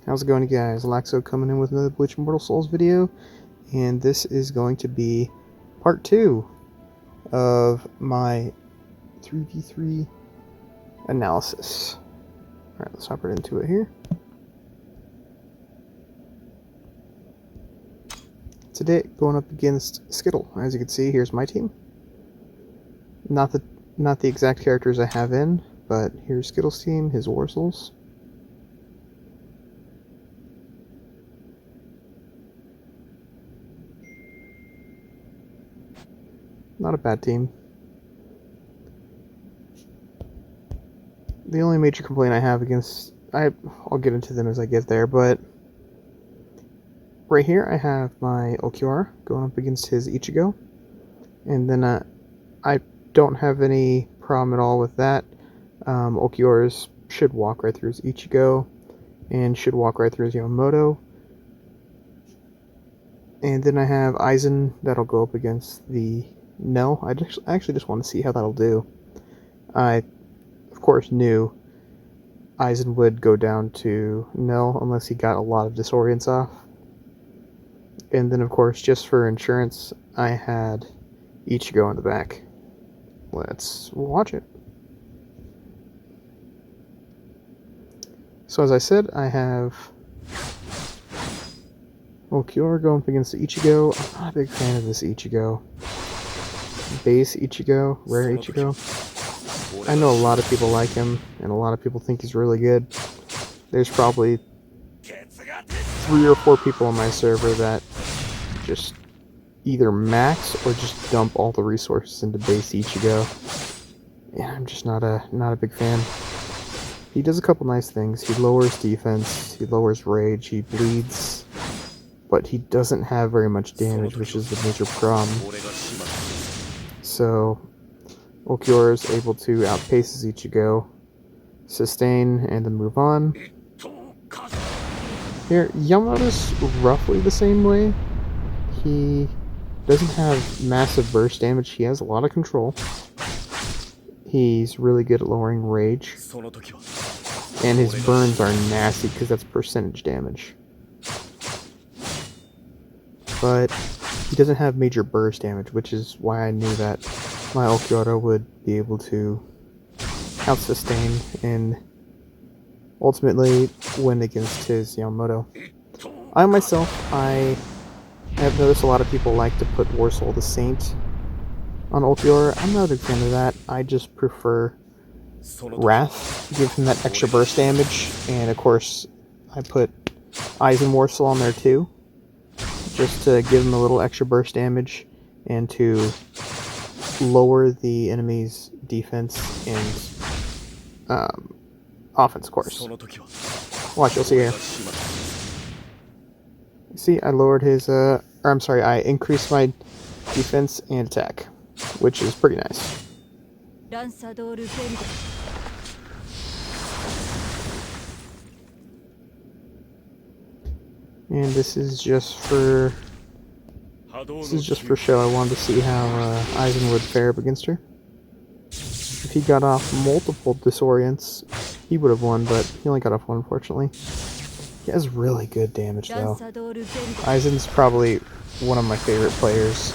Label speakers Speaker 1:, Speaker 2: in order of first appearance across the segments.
Speaker 1: How's it going, guys? Laxo coming in with another Bleach Immortal Souls video, and this is going to be part 2 of my 3v3 analysis. Alright, let's hop right into it here. Today, going up against Skittle. As you can see, here's my team. Not the exact characters I have in, but here's Skittle's team, his War Souls. Not a bad team. The only major complaint I have against... I'll get into them as I get there, but... Right here I have my Ulquiorra going up against his Ichigo. And then I don't have any problem at all with that. Ulquiorra's should walk right through his Ichigo. And should walk right through his Yamamoto. And then I have Aizen that'll go up against the... No, I actually just want to see how that'll do. I, of course, knew Aizen would go down to nil unless he got a lot of disorients off. And then, of course, just for insurance, I had Ichigo in the back. Let's watch it. So as I said, I have Ulquiorra going up against Ichigo. I'm not a big fan of this Ichigo. Base Ichigo, rare Ichigo. I know a lot of people like him, and a lot of people think he's really good. There's probably 3 or 4 people on my server that just either max or just dump all the resources into base Ichigo. And I'm just not a big fan. He does a couple nice things. He lowers defense, he lowers rage, he bleeds, but he doesn't have very much damage, which is the major problem. So, Ulquiorra is able to outpace his Ichigo, sustain, and then move on. Here, Yamamoto's roughly the same way. He doesn't have massive burst damage, he has a lot of control. He's really good at lowering rage. And his burns are nasty because that's percentage damage. But he doesn't have major burst damage, which is why I knew that my Ulquiorra would be able to out-sustain and ultimately win against his Yamamoto. I myself, I have noticed a lot of people like to put War Soul the Saint on Ulquiorra. I'm not a big fan of that. I just prefer Wrath, give him that extra burst damage, and of course I put Aizen War Soul on there too, just to give him a little extra burst damage and to lower the enemy's defense and offense, of course. Watch, you'll see here. See, I lowered his, I increased my defense and attack, which is pretty nice. And this is just for show. I wanted to see how Aizen would fare up against her. If he got off multiple disorients, he would have won, but he only got off one, unfortunately. He has really good damage, though. Aizen's probably one of my favorite players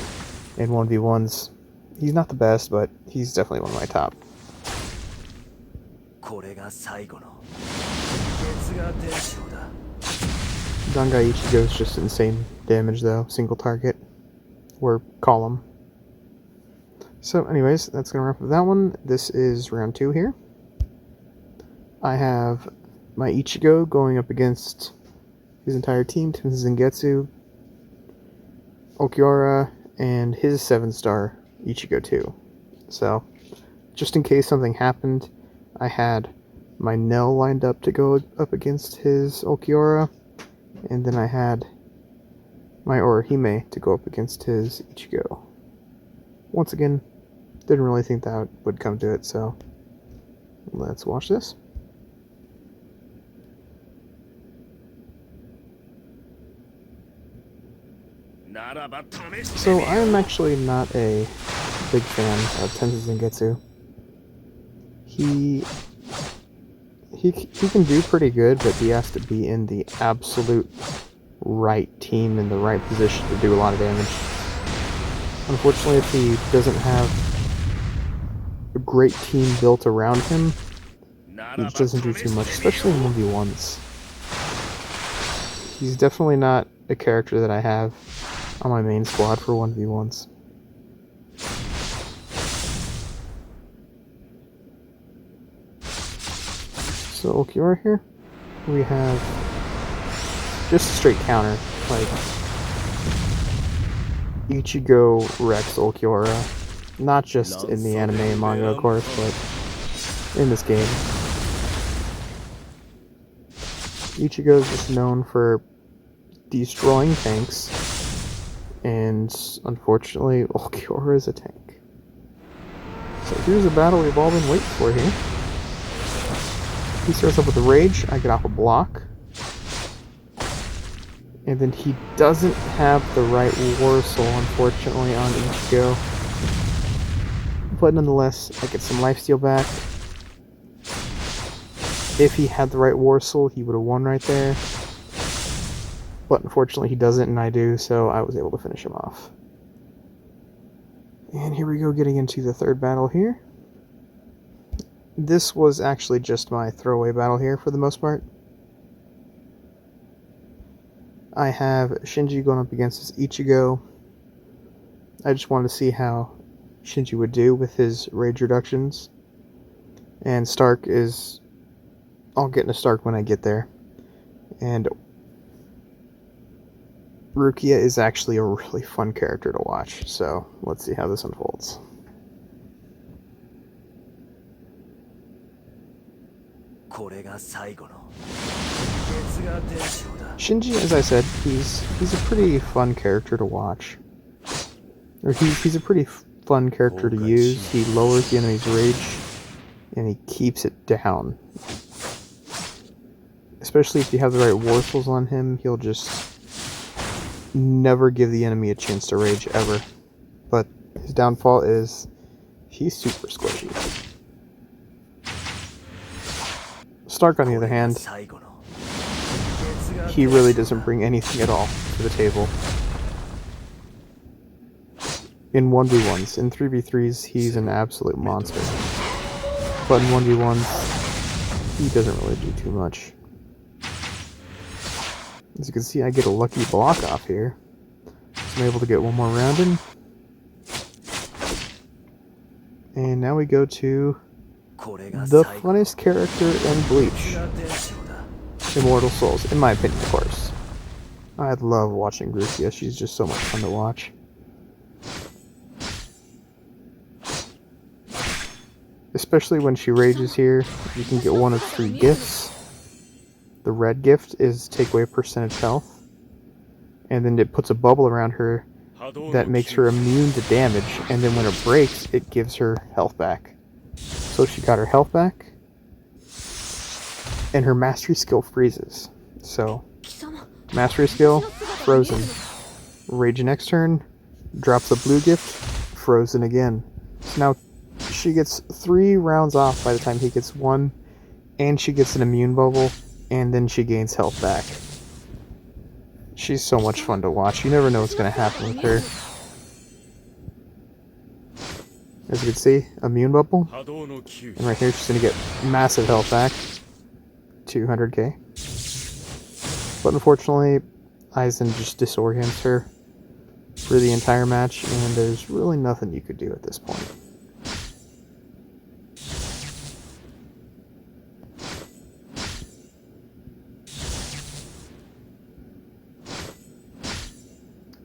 Speaker 1: in 1v1s. He's not the best, but he's definitely one of my top. Zangai Ichigo is just insane damage, though. Single target. Or column. So anyways, that's going to wrap up that one. This is round 2 here. I have my Ichigo going up against his entire team, Tenzin Zangetsu, Ulquiorra, and his 7-star Ichigo too. So, just in case something happened, I had my Nell lined up to go up against his Ulquiorra, and then I had my Orihime to go up against his Ichigo. Once again, didn't really think that would come to it, so let's watch this. So I am actually not a big fan of Tenzin Zangetsu. He He can do pretty good, but he has to be in the absolute right team, in the right position to do a lot of damage. Unfortunately, if he doesn't have a great team built around him, he just doesn't do too much, especially in 1v1s. He's definitely not a character that I have on my main squad for 1v1s. So Ulquiorra here, we have just a straight counter, like Ichigo Rex Ulquiorra, not just in the anime and manga of course, but in this game. Ichigo is just known for destroying tanks, and unfortunately Ulquiorra is a tank. So here's a battle we've all been waiting for here. He starts up with a rage, I get off a block. And then he doesn't have the right War Soul, unfortunately, on Ichigo. But nonetheless, I get some lifesteal back. If he had the right War Soul, he would have won right there. But unfortunately he doesn't, and I do, so I was able to finish him off. And here we go, getting into the third battle here. This was actually just my throwaway battle here for the most part. I have Shinji going up against his Ichigo. I just wanted to see how Shinji would do with his rage reductions. And Stark is... I'll get into Stark when I get there. And Rukia is actually a really fun character to watch, so let's see how this unfolds. Shinji, as I said, he's a pretty fun character to watch. Or he's a pretty fun character to use. He lowers the enemy's rage, and he keeps it down. Especially if you have the right War Souls on him, he'll just never give the enemy a chance to rage, ever. But his downfall is he's super squishy. Stark, on the other hand, he really doesn't bring anything at all to the table. In 1v1s, in 3v3s, he's an absolute monster. But in 1v1s, he doesn't really do too much. As you can see, I get a lucky block off here. So I'm able to get one more round in. And now we go to the funnest character in Bleach. Immortal Souls, in my opinion, of course. I love watching Rukia, she's just so much fun to watch. Especially when she rages here, you can get one of 3 gifts. The red gift is take away percentage health, and then it puts a bubble around her that makes her immune to damage, and then when it breaks, it gives her health back. So she got her health back, and her mastery skill freezes. So, mastery skill, frozen. Rage next turn, drops a blue gift, frozen again. So now she gets 3 rounds off by the time he gets 1, and she gets an immune bubble, and then she gains health back. She's so much fun to watch. You never know what's going to happen with her. As you can see, immune bubble. And right here she's going to get massive health back. 200k. But unfortunately, Aizen just disorients her for the entire match, and there's really nothing you could do at this point.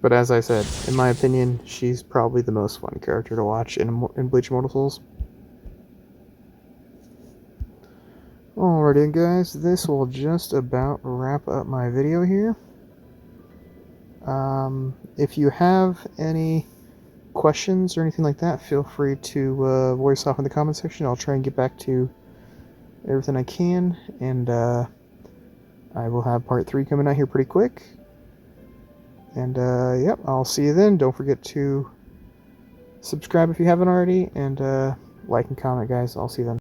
Speaker 1: But as I said, in my opinion, she's probably the most fun character to watch in Bleach Immortal Souls. Alrighty guys, this will just about wrap up my video here. If you have any questions or anything like that, feel free to voice off in the comment section. I'll try and get back to everything I can, and I will have part 3 coming out here pretty quick. And, yep, I'll see you then. Don't forget to subscribe if you haven't already, and like and comment, guys. I'll see you then.